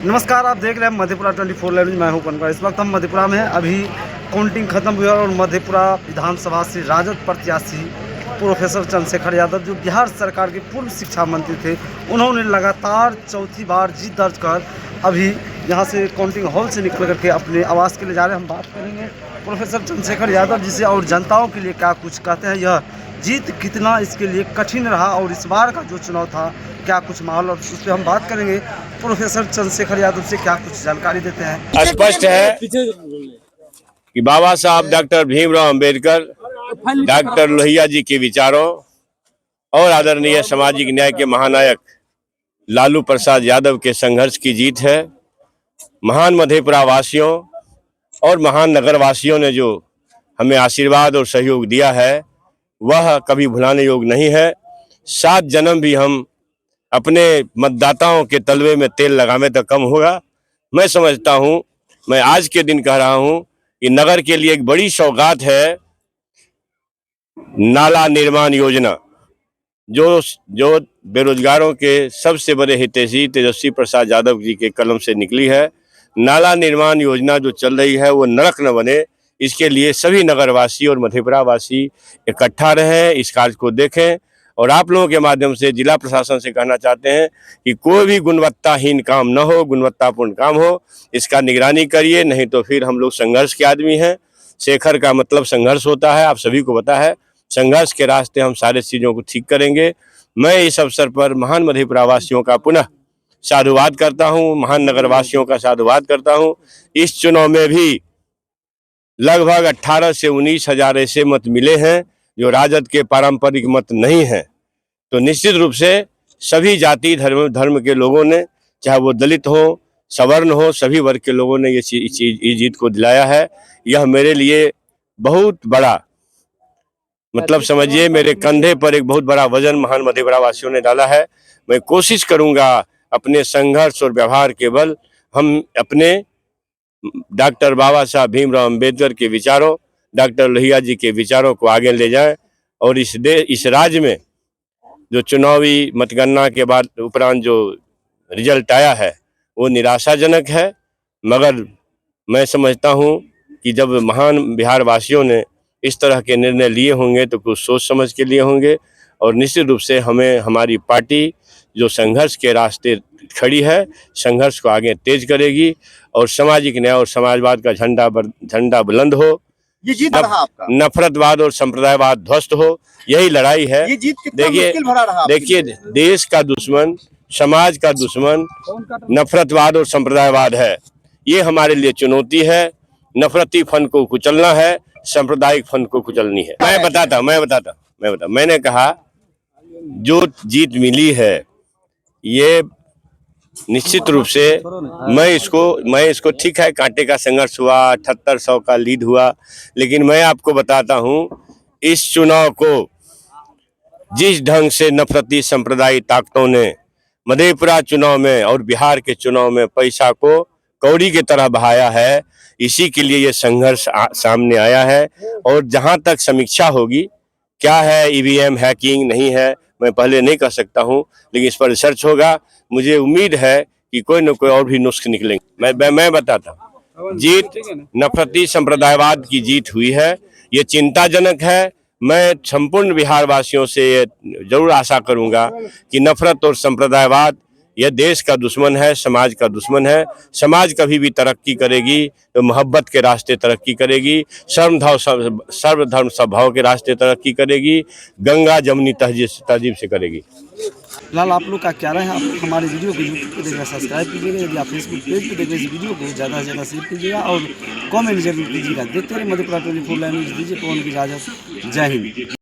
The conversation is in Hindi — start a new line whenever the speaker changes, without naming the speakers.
नमस्कार, आप देख रहे हैं मधेपुरा 24 लाइव न्यूज़। मैं हूं कनका। इस वक्त हम मधेपुरा में हैं। अभी काउंटिंग खत्म हुई है और मधेपुरा विधानसभा से राजद प्रत्याशी प्रोफेसर चंद्रशेखर यादव, जो बिहार सरकार के पूर्व शिक्षा मंत्री थे, उन्होंने लगातार चौथी बार जीत दर्ज कर अभी यहां से काउंटिंग हॉल से निकल करके अपने आवास के लिए जा रहे हैं। हम बात करेंगे प्रोफेसर चंद्रशेखर यादव जी से और जनताओं के लिए क्या कुछ कहते हैं, यह जीत कितना इसके लिए कठिन रहा और इस बार का जो चुनाव था क्या कुछ माहौल, और उस पर हम बात करेंगे। प्रोफेसर चंद्रशेखर यादव से क्या कुछ जानकारी देते हैं।
स्पष्ट है कि बाबा साहब डॉक्टर भीमराव अंबेडकर, डॉक्टर लोहिया जी के विचारों और आदरणीय सामाजिक न्याय के महानायक लालू प्रसाद यादव के संघर्ष की जीत है। महान मधेपुरा वासियों और महान नगर वासियों ने जो हमें आशीर्वाद और सहयोग दिया है वह कभी भुलाने योग्य नहीं है। 7 जन्म भी हम अपने मतदाताओं के तलवे में तेल लगाने तक कम होगा। मैं समझता हूं, मैं आज के दिन कह रहा हूं कि नगर के लिए एक बड़ी सौगात है नाला निर्माण योजना, जो बेरोजगारों के सबसे बड़े हितैषी तेजस्वी प्रसाद यादव जी के कलम से निकली है। नाला निर्माण योजना जो चल रही है वो नरक न बने, इसके लिए सभी नगरवासी और मधेपुरा वासी इकट्ठा रहें, इस कार्य को देखें। और आप लोगों के माध्यम से जिला प्रशासन से कहना चाहते हैं कि कोई भी गुणवत्ताहीन काम न हो, गुणवत्तापूर्ण काम हो, इसका निगरानी करिए, नहीं तो फिर हम लोग संघर्ष के आदमी हैं। शेखर का मतलब संघर्ष होता है, आप सभी को पता है। संघर्ष के रास्ते हम सारे चीज़ों को ठीक करेंगे। मैं इस अवसर पर महान मधेपुरा वासियों का पुनः साधुवाद करता हूँ, महान नगर वासियों का साधुवाद करता हूँ। इस चुनाव में भी लगभग 18 से 19 हजार ऐसे मत मिले हैं जो राजद के पारंपरिक मत नहीं हैं। तो निश्चित रूप से सभी जाति धर्म के लोगों ने, चाहे वो दलित हो, सवर्ण हो, सभी वर्ग के लोगों ने ये जीत को दिलाया है। यह मेरे लिए बहुत बड़ा, मतलब समझिए, मेरे कंधे पर एक बहुत बड़ा वजन महान मधेपुरा वासियों ने डाला है। मैं कोशिश करूंगा अपने संघर्ष और व्यवहार के बल हम अपने डॉक्टर बाबा साहब भीमराव अंबेडकर के विचारों, डॉक्टर लोहिया जी के विचारों को आगे ले जाएं। और इस राज्य में जो चुनावी मतगणना के बाद उपरांत जो रिजल्ट आया है वो निराशाजनक है, मगर मैं समझता हूं कि जब महान बिहार वासियों ने इस तरह के निर्णय लिए होंगे तो कुछ सोच समझ के लिए होंगे। और निश्चित रूप से हमें, हमारी पार्टी जो संघर्ष के रास्ते खड़ी है, संघर्ष को आगे तेज करेगी और सामाजिक न्याय और समाजवाद का झंडा बुलंद हो।
ये जीत रहा आपका,
नफरतवाद और संप्रदायवाद ध्वस्त हो, यही लड़ाई है।
ये जीत कितना मुश्किल भरा रहा।
देखिए, देश का दुश्मन, समाज का दुश्मन नफरतवाद और संप्रदायवाद है। ये हमारे लिए चुनौती है। नफरती फन को कुचलना है, सांप्रदायिक फन को कुचलनी है। मैं बताता मैंने कहा जो जीत मिली है ये निश्चित रूप से मैं इसको ठीक है, कांटे का संघर्ष हुआ, 7800 का लीड हुआ, लेकिन मैं आपको बताता हूं इस चुनाव को जिस ढंग से नफरती संप्रदायिक ताकतों ने मधेपुरा चुनाव में और बिहार के चुनाव में पैसा को कौड़ी की तरह बहाया है, इसी के लिए ये संघर्ष सामने आया है। और जहां तक समीक्षा होगी, क्या है ईवीएम हैकिंग नहीं है, मैं पहले नहीं कह सकता हूं, लेकिन इस पर रिसर्च होगा। मुझे उम्मीद है कि कोई न कोई और भी नुस्खे निकलेंगे। मैं बताता हूं, जीत नफरती संप्रदायवाद की जीत हुई है, ये चिंताजनक है। मैं संपूर्ण बिहार वासियों से ये जरूर आशा करूंगा कि नफरत और संप्रदायवाद यह देश का दुश्मन है, समाज का दुश्मन है। समाज कभी भी तरक्की करेगी तो मोहब्बत के रास्ते तरक्की करेगी, सर्वधर्म सद्भाव के रास्ते तरक्की करेगी, गंगा जमुनी तहजीब से करेगी।
फिलहाल आप लोग का क्या रहे हैं? आप हमारे वीडियो को यूट्यूब पे देखकर सब्सक्राइब कीजिएगा, यदि आप फेसबुक पेज पे देख रहे इस वीडियो को ज़्यादा से ज़्यादा शेयर कीजिएगा और कमेंट जरूर कीजिएगा। देखते रहिए मधेपुरा 24 लाइव न्यूज़। दीजिए पवन की इजाज़त। जय हिंद।